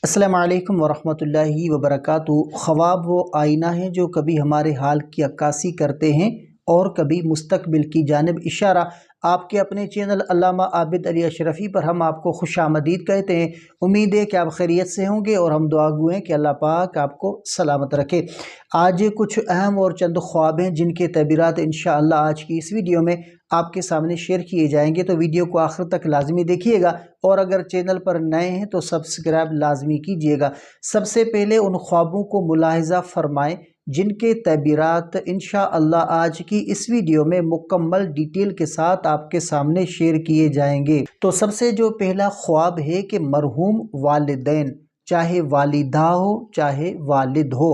السلام علیکم ورحمۃ اللہ وبرکاتہ۔ خواب وہ آئینہ ہیں جو کبھی ہمارے حال کی عکاسی کرتے ہیں اور کبھی مستقبل کی جانب اشارہ۔ آپ کے اپنے چینل علامہ عابد علی اشرفی پر ہم آپ کو خوش آمدید کہتے ہیں۔ امید ہے کہ آپ خیریت سے ہوں گے اور ہم دعا گو ہیں کہ اللہ پاک آپ کو سلامت رکھے۔ آج کچھ اہم اور چند خواب ہیں جن کے تعبیرات انشاءاللہ آج کی اس ویڈیو میں آپ کے سامنے شیئر کیے جائیں گے، تو ویڈیو کو آخر تک لازمی دیکھیے گا، اور اگر چینل پر نئے ہیں تو سبسکرائب لازمی کیجیے گا۔ سب سے پہلے ان خوابوں کو ملاحظہ فرمائیں جن کے تعبیرات انشاءاللہ آج کی اس ویڈیو میں مکمل ڈیٹیل کے ساتھ آپ کے سامنے شیئر کیے جائیں گے۔ تو سب سے جو پہلا خواب ہے کہ مرحوم والدین، چاہے والدہ ہو چاہے والد ہو،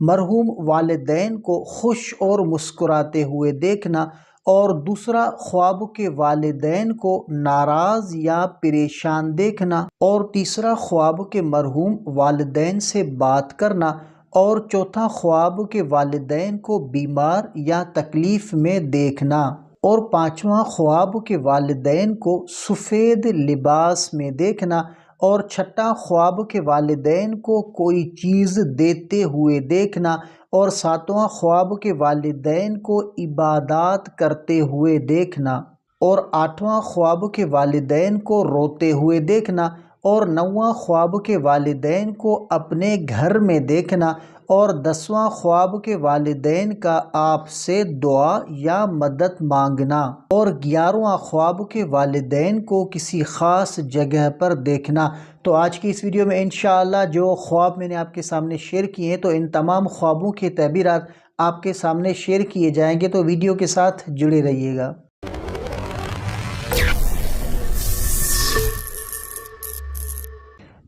مرحوم والدین کو خوش اور مسکراتے ہوئے دیکھنا، اور دوسرا خواب کے والدین کو ناراض یا پریشان دیکھنا، اور تیسرا خواب کے مرحوم والدین سے بات کرنا، اور چوتھا خواب کے والدین کو بیمار یا تکلیف میں دیکھنا، اور پانچواں خواب کے والدین کو سفید لباس میں دیکھنا، اور چھٹا خواب کے والدین کو کوئی چیز دیتے ہوئے دیکھنا، اور ساتواں خواب کے والدین کو عبادات کرتے ہوئے دیکھنا، اور آٹھواں خواب کے والدین کو روتے ہوئے دیکھنا، اور نواں خواب کے والدین کو اپنے گھر میں دیکھنا، اور 10واں خواب کے والدین کا آپ سے دعا یا مدد مانگنا، اور 11واں خواب کے والدین کو کسی خاص جگہ پر دیکھنا۔ تو آج کی اس ویڈیو میں انشاءاللہ جو خواب میں نے آپ کے سامنے شیئر کیے ہیں، تو ان تمام خوابوں کے تعبیرات آپ کے سامنے شیئر کیے جائیں گے، تو ویڈیو کے ساتھ جڑے رہیے گا۔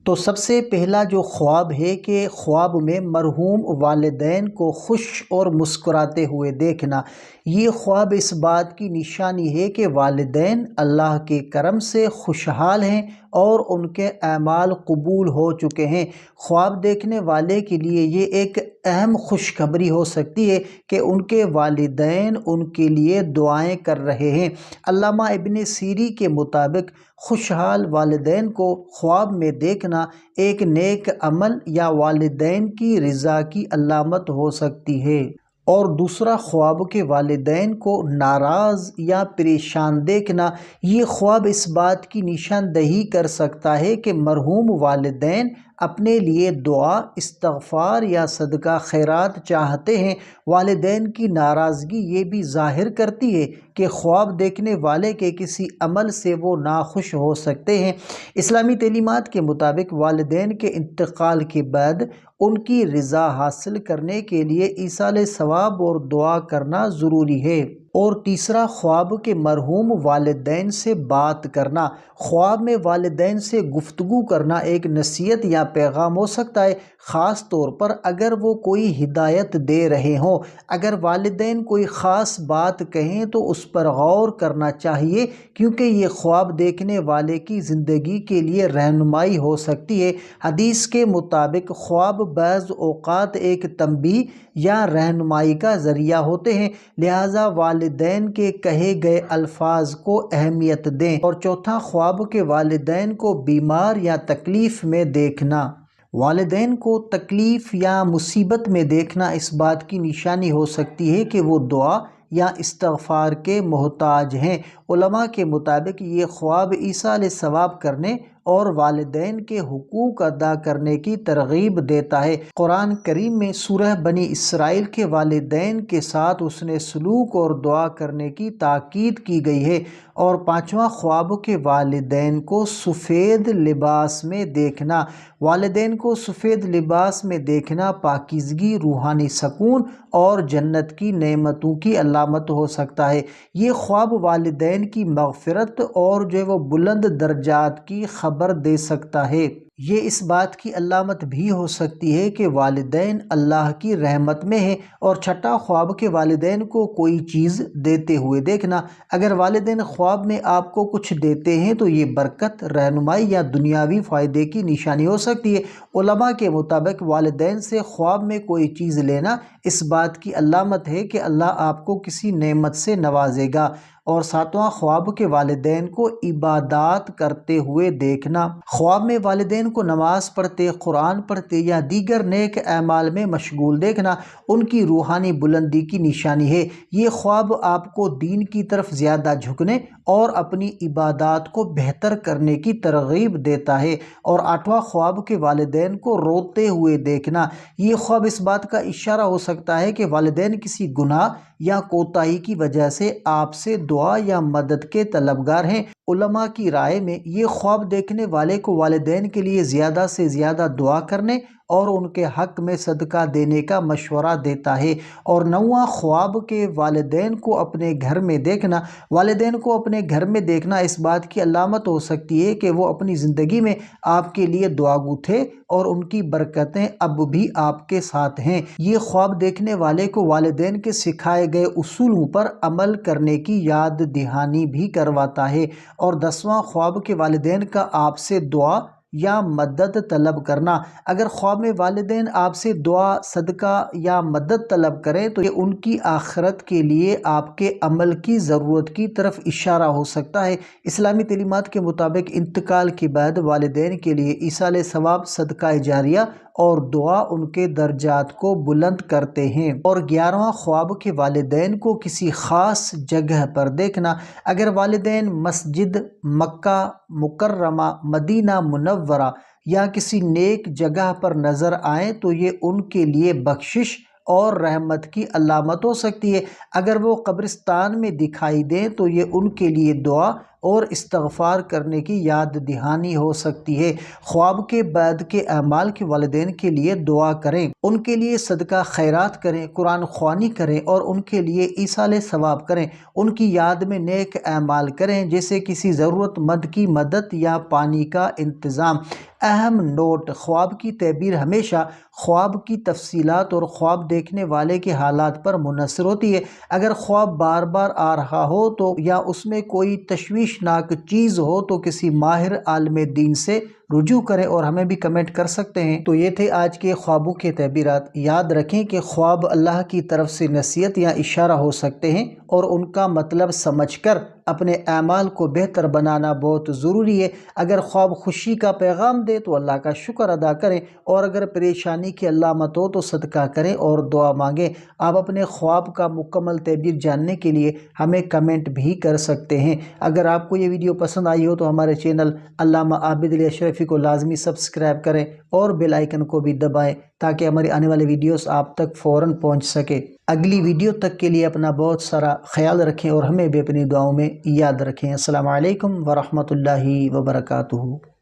تو سب سے پہلا جو خواب ہے کہ خواب میں مرحوم والدین کو خوش اور مسکراتے ہوئے دیکھنا۔ یہ خواب اس بات کی نشانی ہے کہ والدین اللہ کے کرم سے خوشحال ہیں اور ان کے اعمال قبول ہو چکے ہیں۔ خواب دیکھنے والے کے لیے یہ ایک اہم خوشخبری ہو سکتی ہے کہ ان کے والدین ان کے لیے دعائیں کر رہے ہیں۔ علامہ ابن سیری کے مطابق خوشحال والدین کو خواب میں دیکھنا ایک نیک عمل یا والدین کی رضا کی علامت ہو سکتی ہے، اور دوسرا خواب کے والدین کو ناراض یا پریشان دیکھنا، یہ خواب اس بات کی نشاندہی کر سکتا ہے کہ مرحوم والدین اپنے لیے دعا، استغفار یا صدقہ خیرات چاہتے ہیں۔ والدین کی ناراضگی یہ بھی ظاہر کرتی ہے کہ خواب دیکھنے والے کے کسی عمل سے وہ ناخوش ہو سکتے ہیں۔ اسلامی تعلیمات کے مطابق والدین کے انتقال کے بعد ان کی رضا حاصل کرنے کے لیے ایصال ثواب اور دعا کرنا ضروری ہے۔ اور تیسرا خواب کے مرحوم والدین سے بات کرنا۔ خواب میں والدین سے گفتگو کرنا ایک نصیحت یا پیغام ہو سکتا ہے، خاص طور پر اگر وہ کوئی ہدایت دے رہے ہوں۔ اگر والدین کوئی خاص بات کہیں تو اس پر غور کرنا چاہیے، کیونکہ یہ خواب دیکھنے والے کی زندگی کے لیے رہنمائی ہو سکتی ہے۔ حدیث کے مطابق خواب بعض اوقات ایک تنبیہ یا رہنمائی کا ذریعہ ہوتے ہیں، لہٰذا والدین کے کہے گئے الفاظ کو اہمیت دیں۔ اور چوتھا خواب کے والدین کو بیمار یا تکلیف میں دیکھنا۔ والدین کو تکلیف یا مصیبت میں دیکھنا اس بات کی نشانی ہو سکتی ہے کہ وہ دعا یا استغفار کے محتاج ہیں۔ علماء کے مطابق یہ خواب ایصال ثواب کرنے اور والدین کے حقوق ادا کرنے کی ترغیب دیتا ہے۔ قرآن کریم میں سورہ بنی اسرائیل کے والدین کے ساتھ حسن سلوک اور دعا کرنے کی تاکید کی گئی ہے۔ اور پانچواں خواب کے والدین کو سفید لباس میں دیکھنا۔ والدین کو سفید لباس میں دیکھنا پاکیزگی، روحانی سکون اور جنت کی نعمتوں کی علامت ہو سکتا ہے۔ یہ خواب والدین کی مغفرت اور وہ بلند درجات کی خبر دے سکتا ہے۔ یہ اس بات کی علامت بھی ہو سکتی ہے کہ والدین اللہ کی رحمت میں ہیں۔ اور چھٹا خواب کے والدین کو کوئی چیز دیتے ہوئے دیکھنا۔ اگر والدین خواب میں آپ کو کچھ دیتے ہیں تو یہ برکت، رہنمائی یا دنیاوی فائدے کی نشانی ہو سکتی ہے۔ علماء کے مطابق والدین سے خواب میں کوئی چیز لینا اس بات کی علامت ہے کہ اللہ آپ کو کسی نعمت سے نوازے گا۔ اور ساتواں خواب کے والدین کو عبادات کرتے ہوئے دیکھنا۔ خواب میں والدین والدین کو نماز پڑھتے، قرآن پڑھتے یا دیگر نیک اعمال میں مشغول دیکھنا ان کی روحانی بلندی کی نشانی ہے۔ یہ خواب آپ کو دین کی طرف زیادہ جھکنے اور اپنی عبادات کو بہتر کرنے کی ترغیب دیتا ہے۔ اور 8واں خواب کے والدین کو روتے ہوئے دیکھنا۔ یہ خواب اس بات کا اشارہ ہو سکتا ہے کہ والدین کسی گناہ یا کوتاہی کی وجہ سے آپ سے دعا یا مدد کے طلبگار ہیں۔ علماء کی رائے میں یہ خواب دیکھنے والے کو والدین کے لیے زیادہ سے زیادہ دعا کرنے اور ان کے حق میں صدقہ دینے کا مشورہ دیتا ہے۔ اور 9واں خواب کے والدین کو اپنے گھر میں دیکھنا۔ والدین کو اپنے گھر میں دیکھنا اس بات کی علامت ہو سکتی ہے کہ وہ اپنی زندگی میں آپ کے لیے دعاگو تھے اور ان کی برکتیں اب بھی آپ کے ساتھ ہیں۔ یہ خواب دیکھنے والے کو والدین کے سکھائے گئے اصولوں پر عمل کرنے کی یاد دہانی بھی کرواتا ہے۔ اور 10واں خواب کے والدین کا آپ سے دعا یا مدد طلب کرنا۔ اگر خواب میں والدین آپ سے دعا، صدقہ یا مدد طلب کریں تو یہ ان کی آخرت کے لیے آپ کے عمل کی ضرورت کی طرف اشارہ ہو سکتا ہے۔ اسلامی تعلیمات کے مطابق انتقال کے بعد والدین کے لیے ایصال ثواب، صدقہ جاریہ اور دعا ان کے درجات کو بلند کرتے ہیں۔ اور 11واں خواب کے والدین کو کسی خاص جگہ پر دیکھنا۔ اگر والدین مسجد، مکہ مکرمہ، مدینہ منورہ یا کسی نیک جگہ پر نظر آئیں تو یہ ان کے لیے بخشش اور رحمت کی علامت ہو سکتی ہے۔ اگر وہ قبرستان میں دکھائی دیں تو یہ ان کے لیے دعا اور استغفار کرنے کی یاد دہانی ہو سکتی ہے۔ خواب کے بعد کے اعمال کے والدین کے لیے دعا کریں، ان کے لیے صدقہ خیرات کریں، قرآن خوانی کریں اور ان کے لیے ایصال ثواب کریں۔ ان کی یاد میں نیک اعمال کریں جیسے کسی ضرورت مند کی مدد یا پانی کا انتظام۔ اہم نوٹ: خواب کی تعبیر ہمیشہ خواب کی تفصیلات اور خواب دیکھنے والے کے حالات پر منحصر ہوتی ہے۔ اگر خواب بار بار آ رہا ہو تو یا اس میں کوئی تشویشناک چیز ہو تو کسی ماہر عالم دین سے رجوع کریں اور ہمیں بھی کمنٹ کر سکتے ہیں۔ تو یہ تھے آج کے خوابوں کے تعبیرات۔ یاد رکھیں کہ خواب اللہ کی طرف سے نصیحت یا اشارہ ہو سکتے ہیں اور ان کا مطلب سمجھ کر اپنے اعمال کو بہتر بنانا بہت ضروری ہے۔ اگر خواب خوشی کا پیغام دے تو اللہ کا شکر ادا کریں اور اگر پریشانی کی علامت ہو تو صدقہ کریں اور دعا مانگیں۔ آپ اپنے خواب کا مکمل تعبیر جاننے کے لیے ہمیں کمنٹ بھی کر سکتے ہیں۔ اگر آپ کو یہ ویڈیو پسند آئی ہو تو ہمارے چینل علامہ عابد علی اشرفی کو لازمی سبسکرائب کریں اور بیل آئیکن کو بھی دبائیں تاکہ ہماری آنے والی ویڈیوز آپ تک فوراً پہنچ سکے۔ اگلی ویڈیو تک کے لیے اپنا بہت سارا خیال رکھیں اور ہمیں بھی اپنی دعاؤں میں یاد رکھیں۔ السلام علیکم ورحمۃ اللہ وبرکاتہ۔